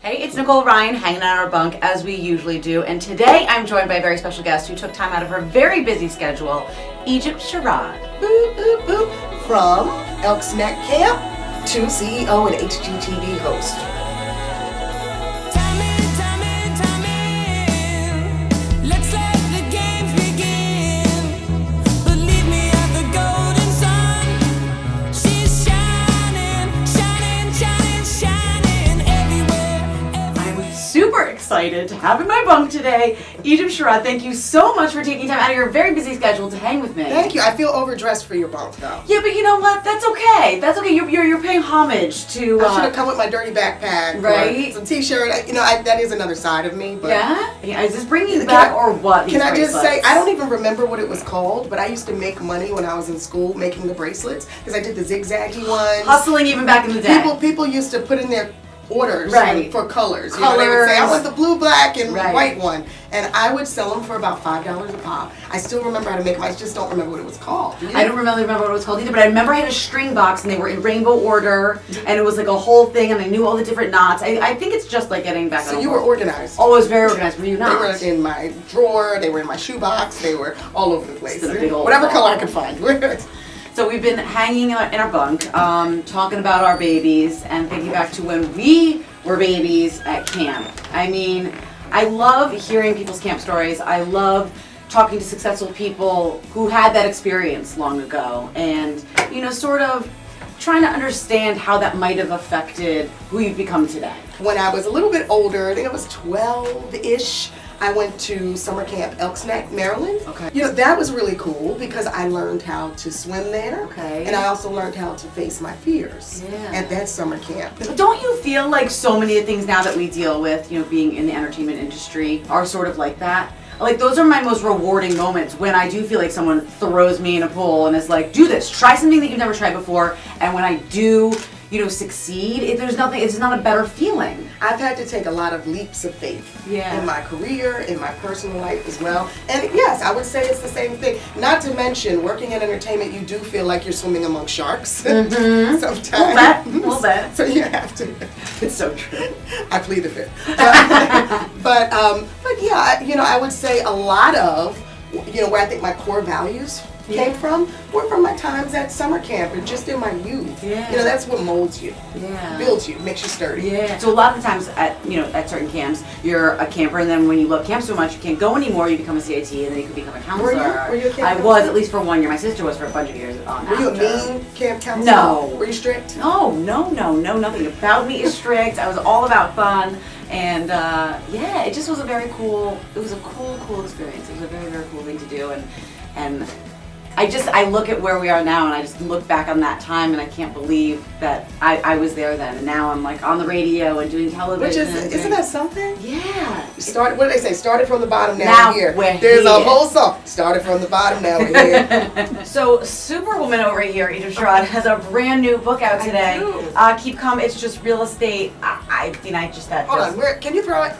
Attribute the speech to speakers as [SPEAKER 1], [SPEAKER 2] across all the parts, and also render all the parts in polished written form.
[SPEAKER 1] Hey, it's Nicole Ryan hanging out on our bunk as we usually do, and today I'm joined by a very special guest who took time out of her very busy schedule, Egypt Sherrod.
[SPEAKER 2] Boop, boop, boop. From Elks Neck Camp to CEO and HGTV host.
[SPEAKER 1] Excited to have in my bunk today, Egypt Sherrod. Thank you so much for taking time out of your very busy schedule to hang with me.
[SPEAKER 2] Thank you. I feel overdressed for your bunk, though.
[SPEAKER 1] Yeah, but you know what? That's okay. That's okay. You're paying homage to.
[SPEAKER 2] I should have come with my dirty backpack,
[SPEAKER 1] right?
[SPEAKER 2] Some t-shirt. You know, that is another side of me. But
[SPEAKER 1] yeah. Is this bringing you back or what?
[SPEAKER 2] Can I just say I don't even remember what it was called, but I used to make money when I was in school making the bracelets because I did the zigzaggy ones.
[SPEAKER 1] Hustling even back in the day.
[SPEAKER 2] People used to put in their orders for colors. You
[SPEAKER 1] know,
[SPEAKER 2] they would say, I want the blue, black, and
[SPEAKER 1] right.
[SPEAKER 2] white one. And I would sell them for about $5 a pop. I still remember how to make them. I just don't remember what it was called.
[SPEAKER 1] I don't remember what it was called either, but I remember I had a string box and they were in rainbow order and it was like a whole thing and I knew all the different knots. I think it's just like getting back.
[SPEAKER 2] So you were organized.
[SPEAKER 1] Oh, I was very organized. Were you not?
[SPEAKER 2] They were in my drawer, they were in my shoebox, they were all over the place.
[SPEAKER 1] Whatever
[SPEAKER 2] color I could find.
[SPEAKER 1] So we've been hanging in our bunk, talking about our babies and thinking back to when we were babies at camp. I mean, I love hearing people's camp stories. I love talking to successful people who had that experience long ago and, you know, sort of trying to understand how that might have affected who you've become today.
[SPEAKER 2] When I was a little bit older, I think I was 12-ish, I went to summer camp Elks Neck, Maryland.
[SPEAKER 1] Okay.
[SPEAKER 2] You know, that was really cool because I learned how to swim there.
[SPEAKER 1] Okay.
[SPEAKER 2] And I also learned how to face my fears at that summer camp.
[SPEAKER 1] But don't you feel like so many of the things now that we deal with, you know, being in the entertainment industry are sort of like that? Like, those are my most rewarding moments when I do feel like someone throws me in a pool and is like, do this, try something that you've never tried before. And when I do, you know, succeed, it's not a better feeling.
[SPEAKER 2] I've had to take a lot of leaps of faith in my career, in my personal life as well. And yes, I would say it's the same thing. Not to mention, working in entertainment, you do feel like you're swimming among sharks sometimes.
[SPEAKER 1] A little bit.
[SPEAKER 2] So you have to.
[SPEAKER 1] It's so true.
[SPEAKER 2] I plead the fifth. But yeah, you know, I would say a lot of, you know, where I think my core values came from were from my times at summer camp and just in my youth.
[SPEAKER 1] Yeah.
[SPEAKER 2] You know, that's what molds you.
[SPEAKER 1] Yeah.
[SPEAKER 2] Builds you, makes you sturdy.
[SPEAKER 1] Yeah. So a lot of the times at certain camps, you're a camper and then when you love camp so much you can't go anymore, you become a CIT and then you can become a counselor.
[SPEAKER 2] Were you a camp
[SPEAKER 1] I
[SPEAKER 2] counselor?
[SPEAKER 1] was, at least for 1 year. My sister was for a bunch of years.
[SPEAKER 2] Were you a mean camp counselor?
[SPEAKER 1] No.
[SPEAKER 2] Were you strict?
[SPEAKER 1] No, nothing about me is strict. I was all about fun. And yeah, it just was a cool experience. It was a very, very cool thing to do. And I look at where we are now and I just look back on that time and I can't believe that I was there then. And now I'm like on the radio and doing television.
[SPEAKER 2] Isn't that something?
[SPEAKER 1] Yeah.
[SPEAKER 2] What do they say? Started from the bottom, now we're here. There's a whole song. Started from the bottom, now we're here.
[SPEAKER 1] So Superwoman over here, Egypt Sherrod, has a brand new book out today. Keep Calm, it's just real estate.
[SPEAKER 2] Hold on, can you throw it?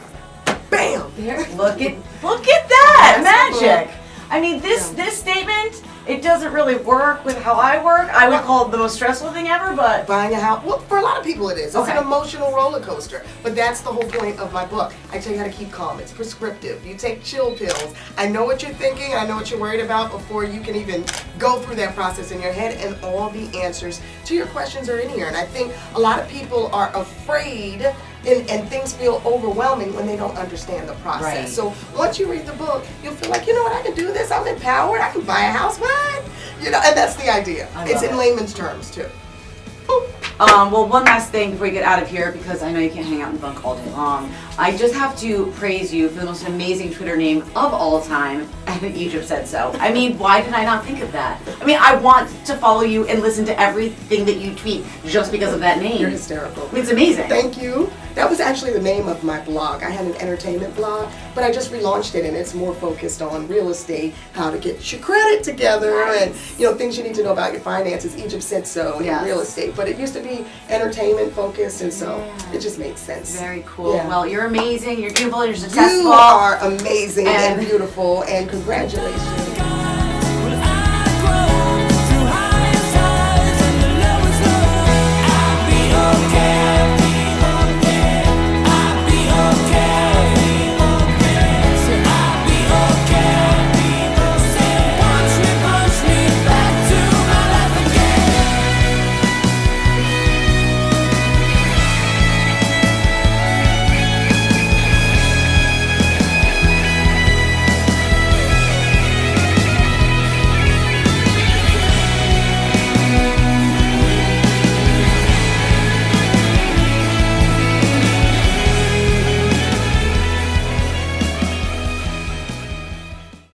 [SPEAKER 2] Bam!
[SPEAKER 1] There, look at that! Magic! I mean, this statement, it doesn't really work with how I work. I would call it the most stressful thing ever, but...
[SPEAKER 2] Buying a house, well, for a lot of people it is. It's an emotional roller coaster. But that's the whole point of my book. I tell you how to keep calm. It's prescriptive. You take chill pills. I know what you're thinking. I know what you're worried about before you can even go through that process in your head. And all the answers to your questions are in here. And I think a lot of people are afraid and things feel overwhelming when they don't understand the process.
[SPEAKER 1] Right.
[SPEAKER 2] So once you read the book, you'll feel like, you know what, I can do this. I'm empowered. I can buy a house. What? You know, and that's the idea. It's in layman's terms too.
[SPEAKER 1] Well, one last thing before we get out of here, because I know you can't hang out in the bunk all day long. I just have to praise you for the most amazing Twitter name of all time, and Egypt said so. I mean, why did I not think of that? I mean, I want to follow you and listen to everything that you tweet just because of that name.
[SPEAKER 2] You're hysterical.
[SPEAKER 1] I mean, it's amazing.
[SPEAKER 2] Thank you. That was actually the name of my blog. I had an entertainment blog, but I just relaunched it and it's more focused on real estate, how to get your credit together, and you know, things you need to know about your finances. Egypt said so in real estate, but it used to be entertainment focused, and so it just made sense.
[SPEAKER 1] Very cool.
[SPEAKER 2] Yeah.
[SPEAKER 1] Well, you're amazing, you're beautiful, you're successful.
[SPEAKER 2] You are amazing and beautiful, and congratulations.